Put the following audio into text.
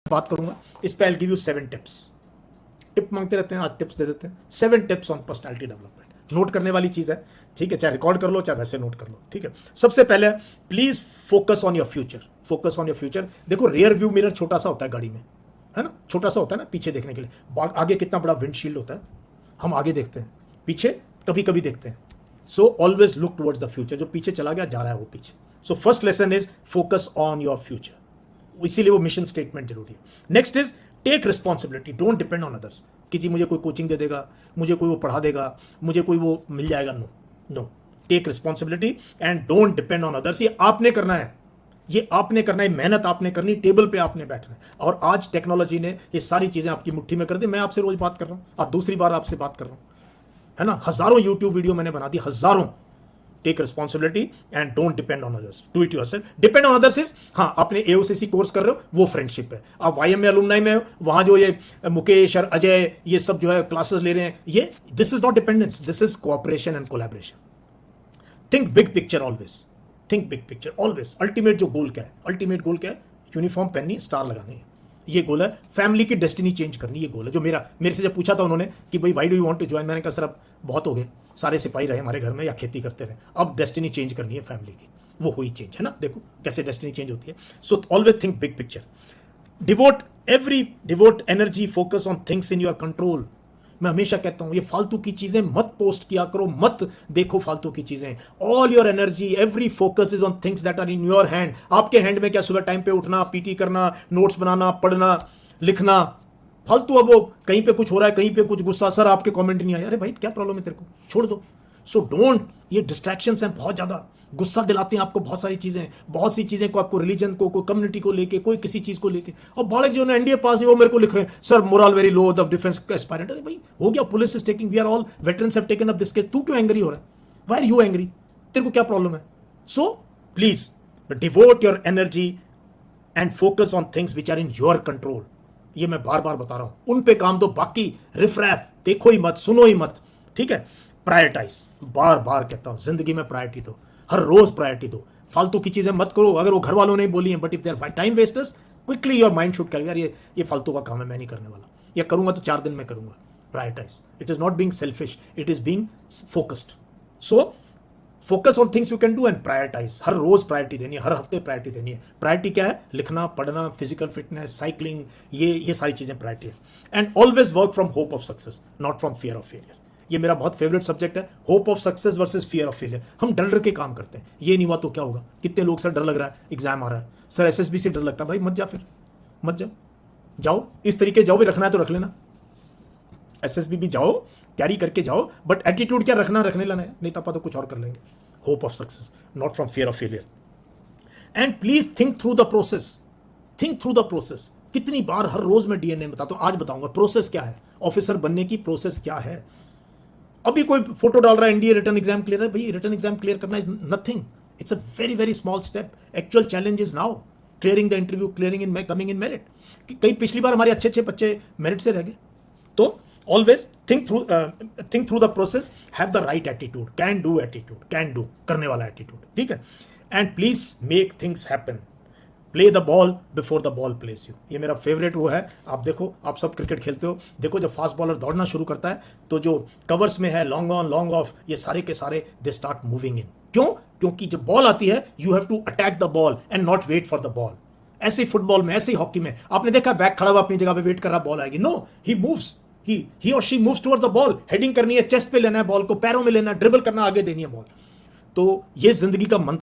बात करूंगा इस पे। I give you 7 tips. Tip मांगते रहते हैं, आज टिप्स दे देते हैं। 7 tips on personality development. Note करने वाली चीज है, ठीक है, चाहे रिकॉर्ड कर लो चाहे वैसे नोट कर लो, ठीक है। सबसे पहले please focus on your future. Focus on your future. देखो रियर व्यू मिरर छोटा सा होता है गाड़ी में, है ना, छोटा सा होता है ना पीछे देखने के लिए। आगे कितना बड़ा विंडशील्ड होता है, हम आगे देखते हैं, पीछे कभी कभी देखते हैं। So always look towards the future. जो पीछे चला गया जा रहा है वो पीछे। So first lesson is focus on your future, इसीलिए वो मिशन स्टेटमेंट जरूरी है। Next is take responsibility, don't depend on others कि जी मुझे कोई कोचिंग दे देगा, मुझे कोई वो पढ़ा देगा, मुझे कोई वो मिल जाएगा। No no, take responsibility and don't depend on others. ये आपने करना है, ये आपने करना है, मेहनत आपने करनी, टेबल पे आपने बैठना है। और आज टेक्नोलॉजी ने ये सारी चीजें आपकी मुट्ठी में कर दी। मैं आपसे रोज बात कर रहा हूं, आज दूसरी बार आपसे बात कर रहा हूं, है ना। हजारों यूट्यूब वीडियो मैंने बना दी, हजारों। Take responsibility and don't depend on others, do it yourself. Depend on others is, हाँ आपने एओसीसी कोर्स कर रहे हो वो फ्रेंडशिप है। आप वाईएम में अलुमनाई में हो, वहां जो ये मुकेश और अजय ये सब जो है क्लासेस ले रहे हैं, ये this is not dependence, this is cooperation and collaboration. Think big picture always, think big picture always. Ultimate जो गोल क्या है, अल्टीमेट गोल क्या है? यूनिफॉर्म पहननी, स्टार लगानी है, ये गोल है। फैमिली की डेस्टिनी चेंज करनी, ये गोल है। जो मेरे से जब पूछा था उन्होंने कि भाई why do you want to join, मैंने कहा सर अब बहुत हो गए, सारे सिपाही रहे हमारे घर में या खेती करते रहे, अब डेस्टिनी चेंज करनी है फैमिली की। वो हुई चेंज, है ना। देखो कैसे डेस्टिनी चेंज होती है। So always think big picture. Devote energy, focus on things in your control. मैं हमेशा कहता हूं ये फालतू की चीजें मत पोस्ट किया करो, मत देखो फालतू की चीजें। All your energy, every focus is on things that are in your hand. आपके हैंड में क्या, सुबह टाइम पे उठना, पीटी करना, नोट्स बनाना, पढ़ना, लिखना। फालतू अब वो कहीं पे कुछ हो रहा है, कहीं पे कुछ गुस्सा, सर आपके कमेंट नहीं आए, अरे भाई क्या प्रॉब्लम है तेरे को, छोड़ दो। सो डोंट, ये डिस्ट्रैक्शंस हैं बहुत ज्यादा, गुस्सा दिलाते हैं आपको बहुत सारी चीजें, बहुत सी चीजें को, आपको रिलीजन को, कोई कम्युनिटी को लेके, कोई किसी चीज को लेके। और बालक जो एनडीए पास है वो मेरे को लिख रहे हैं sir moral very low the defence aspirant. अरे भाई हो गया, police is taking, we are all veterans have taken up this case, तू क्यों एंग्री हो रहा है? Why are you angry? तेरे को क्या प्रॉब्लम है? So please devote your energy and focus on things which are in your control. ये मैं बार बार बता रहा हूं, उन पे काम दो, बाकी रिफ्रैफ देखो ही मत, सुनो ही मत, ठीक है। प्रायोरिटाइज, बार बार कहता हूं, जिंदगी में प्रायोरिटी दो, हर रोज प्रायोरिटी दो। फालतू की चीजें मत करो, अगर वो घर वालों ने बोली हैं, but if they are time wasters, quickly your mind should कर, यार ये फालतू का काम है, मैं नहीं करने वाला, या करूंगा तो 4 दिन में करूंगा। Prioritise, it is not being selfish, it is being focused. So focus on things you can do and prioritise. हर रोज प्रायोरिटी देनी है, हर हफ्ते प्रायोरिटी देनी है। प्रायोरिटी क्या है? लिखना, पढ़ना, फिजिकल फिटनेस, साइकिलिंग, ये सारी चीजें प्रायोरिटी है। And always work from hope of success, not from fear of failure. ये मेरा बहुत फेवरेट सब्जेक्ट है, hope of success versus fear of failure. हम डर डर के काम करते हैं, ये नहीं हुआ तो क्या होगा। कितने लोग, सर डर लग रहा है, एग्जाम आ रहा है, सर एसएसबी से डर लगता है, भाई मत जा, फिर मत जाओ, जाओ इस तरीके जाओ, भी रखना है तो रख लेना, एसएसबी भी जाओ, कैरी करके जाओ, बट एटीट्यूड क्या रखना, रखने लाना है, नहीं तो कुछ और कर लेंगे। Hope of success, not from fear of failure. And please think through the process, think through the process. कितनी बार हर रोज मैं डीएनए बताता हूं, आज बताऊंगा प्रोसेस क्या है, ऑफिसर बनने की प्रोसेस क्या है। अभी कोई फोटो डाल रहा है एनडीए रिटर्न एग्जाम क्लियर है, भाई रिटर्न एग्जाम क्लियर करना is nothing, it's a very very small step. Actual challenge is now clearing the interview, clearing in coming in merit. कई पिछली बार हमारे अच्छे अच्छे बच्चे मेरिट से रह गए। तो always think through the process, have the right attitude, can do attitude, can do करने वाला एटीट्यूड, ठीक है। And please make things happen, play the ball before the ball place you. ये मेरा फेवरेट वो है। आप देखो, आप सब क्रिकेट खेलते हो, देखो जब फास्ट बॉलर दौड़ना शुरू करता है तो जो कवर्स में है लॉन्ग ऑन लॉन्ग ऑफ, ये सारे के सारे दे स्टार्ट मूविंग इन। क्यों? क्योंकि जब बॉल आती है you have to attack the ball and not wait for the ball. ऐसे ही फुटबॉल में, ऐसे ही हॉकी में, आपने देखा बैक खड़ा हुआ अपनी जगह पे वेट कर रहा बॉल आएगी, no, he moves, he or she moves towards the ball, heading करनी है, चेस्ट पे लेना है बॉल को, पैरों में लेना है, ड्रिबल करना, आगे देनी है बॉल। तो ये जिंदगी का मंत्र